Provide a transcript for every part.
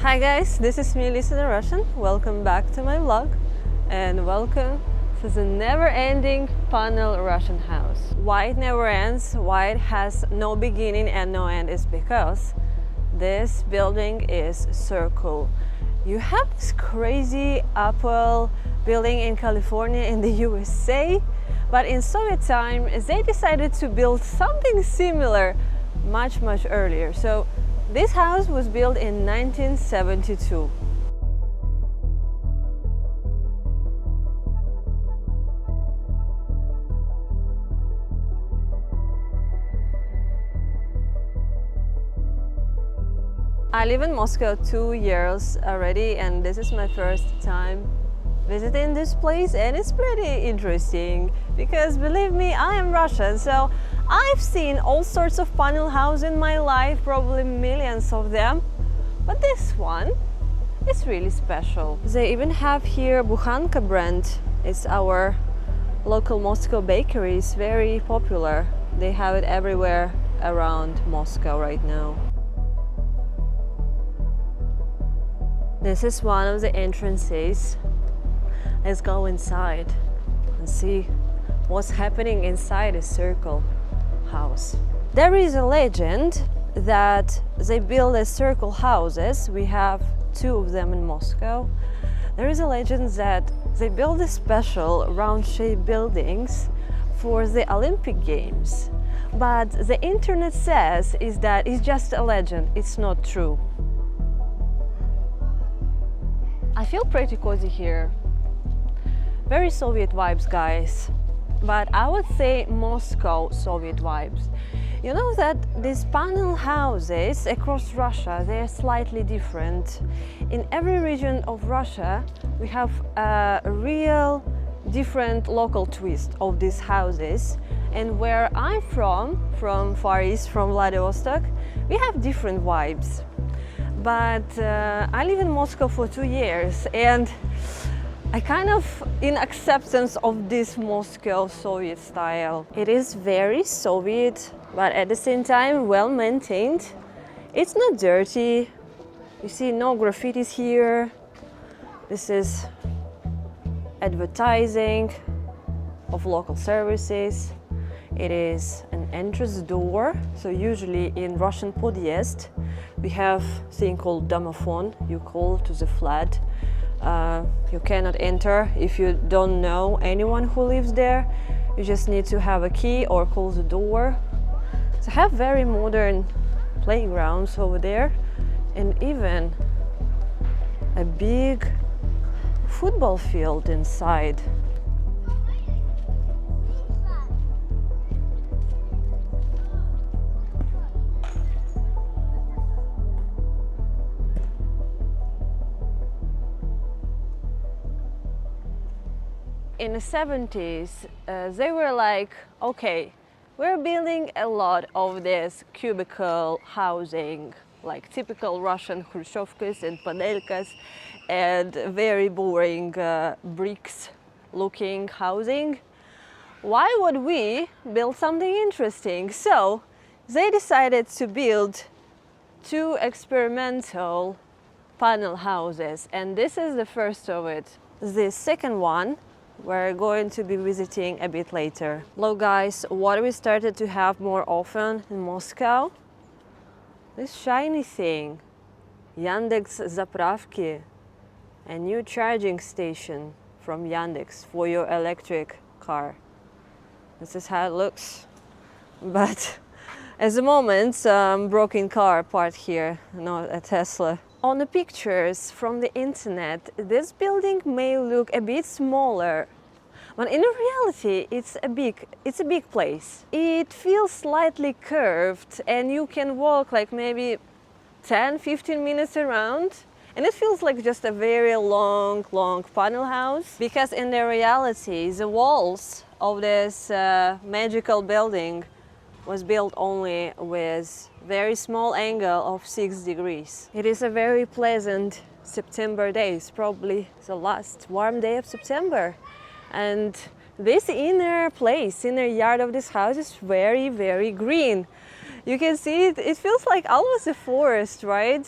Hi guys, this is me, Lisa the Russian. Welcome back to my vlog and welcome to the never-ending panel Russian house. Why it never ends, why it has no beginning and no end is because this building is circle. You have this crazy Apple building in California in the USA, but in Soviet time they decided to build something similar much earlier. So this house was built in 1972. I live in Moscow 2 years already, and this is my first time visiting this place, and it's pretty interesting because, believe me, I am Russian, so I've seen all sorts of panel houses in my life, probably millions of them, but this one is really special. They even have here Bukhanka brand. It's our local Moscow bakery. It's very popular. They have it everywhere around Moscow right now. This is one of the entrances. Let's go inside and see what's happening inside a circle house. There is a legend that they build as circle houses. We have 2 of them in Moscow. There is a legend that they build a special round-shaped buildings for the Olympic Games. But the internet says is that it's just a legend, it's not true. I feel pretty cozy here. Very Soviet vibes, guys. But I would say Moscow Soviet vibes. You know that these panel houses across Russia, they are slightly different. In every region of Russia, we have a real different local twist of these houses. And where I'm from Far East, from Vladivostok, we have different vibes. But I live in Moscow for 2 years, and I kind of in acceptance of this Moscow Soviet style. It is very Soviet, but at the same time well maintained. It's not dirty. You see no graffitis here. This is advertising of local services. It is an entrance door. So usually in Russian podъезд we have a thing called domophone. You call to the flat. You cannot enter if you don't know anyone who lives there. You just need to have a key or call the door. So have very modern playgrounds over there, and even a big football field inside. In the 70s, they were like, okay, we're building a lot of this cubicle housing, like typical Russian khrushchevkas and panelkas, and very boring bricks looking housing. Why would we build something interesting? So they decided to build 2 experimental panel houses, and this is the first of it. The second one we're going to be visiting a bit later. Hello guys, what we started to have more often in Moscow? This shiny thing, Yandex Zapravki, a new charging station from Yandex for your electric car. This is how it looks. But at the moment, broken car part here, not a Tesla. On the pictures from the internet, this building may look a bit smaller, but in reality it's a big place. It feels slightly curved, and you can walk like maybe 10-15 minutes around, and it feels like just a very long panel house, because in the reality the walls of this magical building was built only with very small angle of 6 degrees. It is a very pleasant September day. It's probably the last warm day of September. And this inner yard of this house is very green. You can see it feels like almost a forest, right?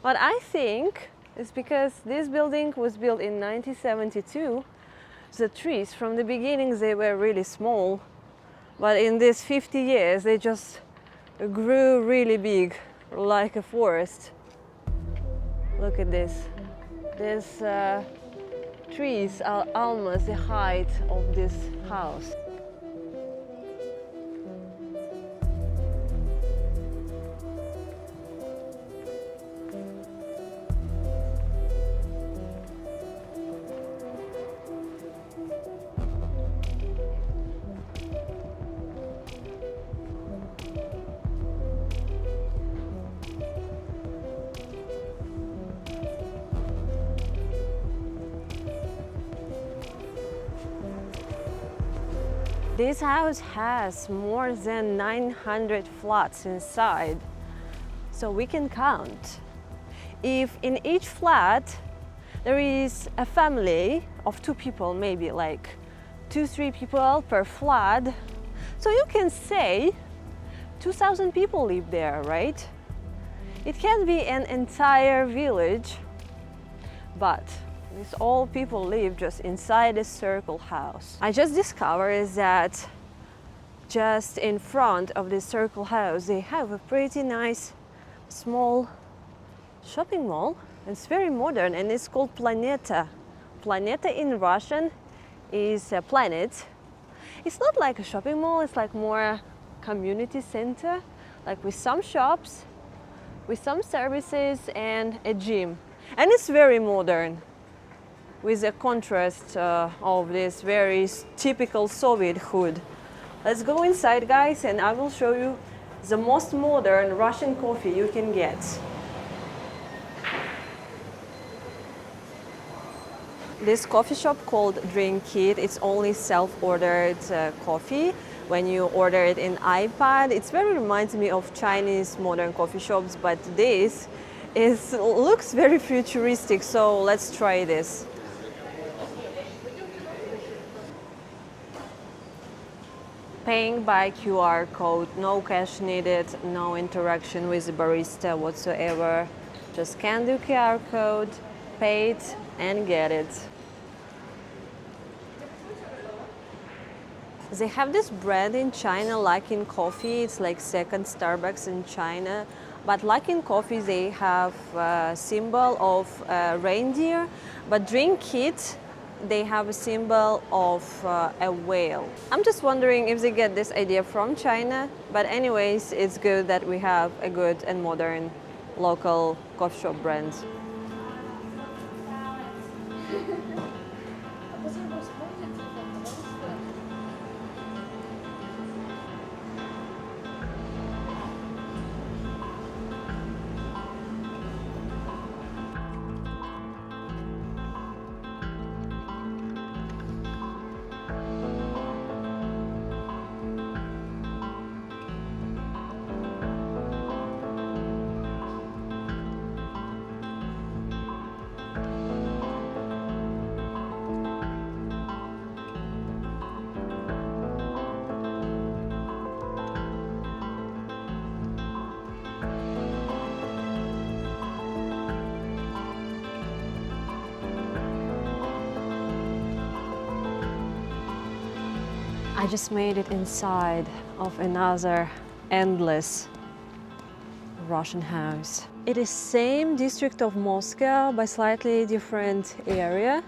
But I think it's because this building was built in 1972. The trees from the beginnings, they were really small, but in these 50 years they just grew really big, like a forest. Look at this. These trees are almost the height of this house. This house has more than 900 flats inside, so we can count. If in each flat there is a family of 2 people, maybe like 2-3 people per flat, so you can say 2,000 people live there, right? It can be an entire village, but these all people live just inside a circle house. I just discovered that just in front of this circle house they have a pretty nice small shopping mall. It's very modern and it's called Planeta. Planeta in Russian is a planet. It's not like a shopping mall, it's like more a community center, like with some shops, with some services and a gym. And it's very modern, with a contrast of this very typical Soviet hood. Let's go inside, guys, and I will show you the most modern Russian coffee you can get. This coffee shop called Drink It, it's only self-ordered coffee. When you order it in iPad, it very reminds me of Chinese modern coffee shops, but this looks very futuristic, so let's try this. Paying by QR code, no cash needed, no interaction with the barista whatsoever. Just scan the QR code, pay it, and get it. They have this brand in China, Luckin Coffee. It's like second Starbucks in China. But Luckin Coffee, they have a symbol of a reindeer. But Drink It, they have a symbol of a whale. I'm just wondering if they get this idea from China, but anyways, it's good that we have a good and modern local coffee shop brand. I just made it inside of another endless Russian house. It is same district of Moscow, but slightly different area.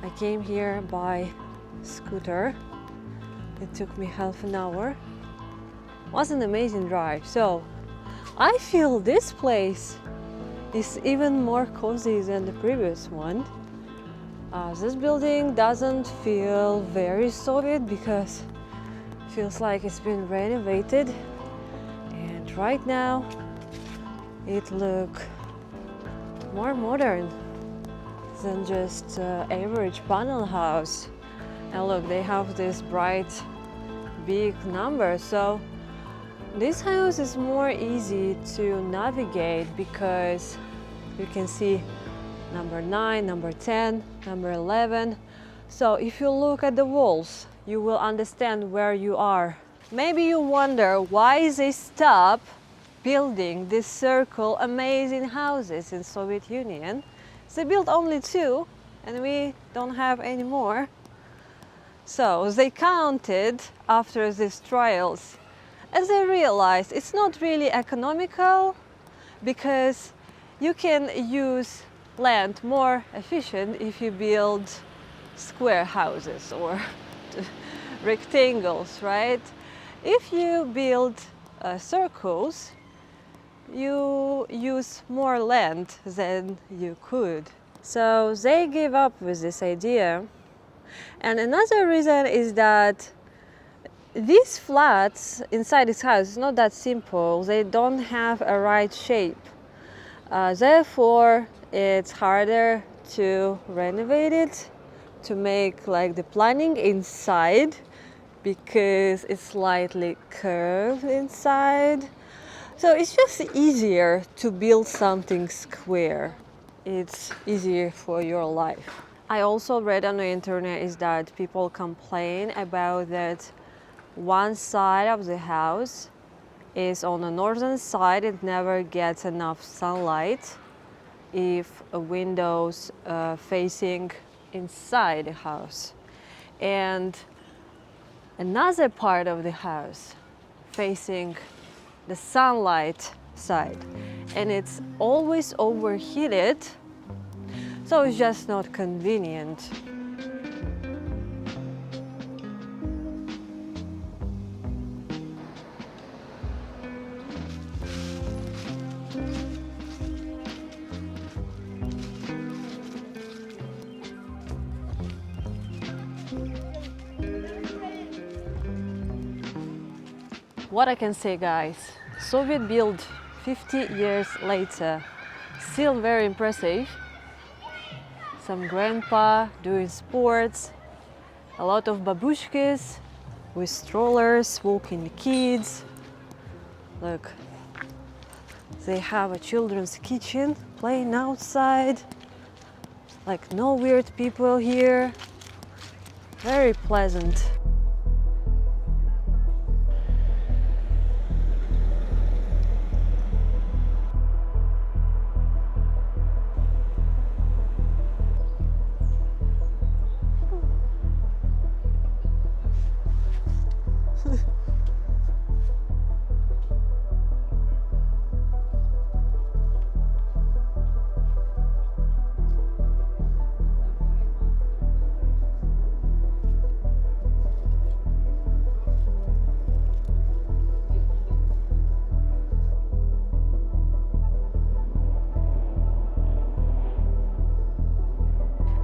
I came here by scooter. It took me half an hour. It was an amazing drive. So I feel this place is even more cozy than the previous one. This building doesn't feel very Soviet because it feels like it's been renovated, and right now it looks more modern than just average panel house. And look, they have this bright big number, so this house is more easy to navigate because you can see number 9, number 10, number 11. So if you look at the walls, you will understand where you are. Maybe you wonder why they stop building this circle amazing houses in Soviet Union. They built only 2 and we don't have any more. So they counted after these trials and they realized it's not really economical because you can use land more efficient if you build square houses or rectangles, right? If you build circles, you use more land than you could. So they gave up with this idea. And another reason is that these flats inside this house is not that simple. They don't have a right shape. Therefore, it's harder to renovate it, to make like the planning inside because it's slightly curved inside. So it's just easier to build something square. It's easier for your life. I also read on the internet is that people complain about that one side of the house is on the northern side. It never gets enough sunlight if windows facing inside the house, and another part of the house facing the sunlight side, and it's always overheated, so it's just not convenient. What I can say, guys, Soviet build 50 years later, still very impressive. Some grandpa doing sports, a lot of babushkas with strollers walking the kids. Look, they have a children's kitchen playing outside. Like no weird people here. Very pleasant.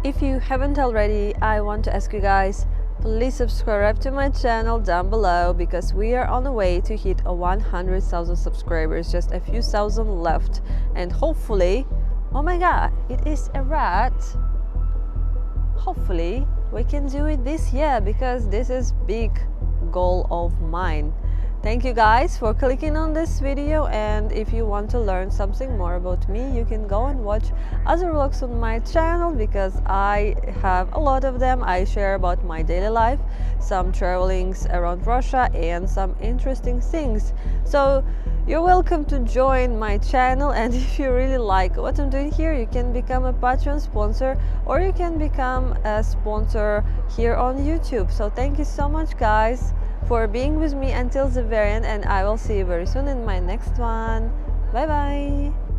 If you haven't already, I want to ask you guys, please subscribe to my channel down below because we are on the way to hit 100,000 subscribers, just a few thousand left, and hopefully, oh my god, it is a rat. Hopefully we can do it this year because this is big goal of mine. Thank you guys for clicking on this video, and if you want to learn something more about me, you can go and watch other vlogs on my channel because I have a lot of them. I share about my daily life, some travelings around Russia and some interesting things. So you're welcome to join my channel, and if you really like what I'm doing here, you can become a Patreon sponsor or you can become a sponsor here on YouTube. So thank you so much guys for being with me until the very end, and I will see you very soon in my next one. Bye bye.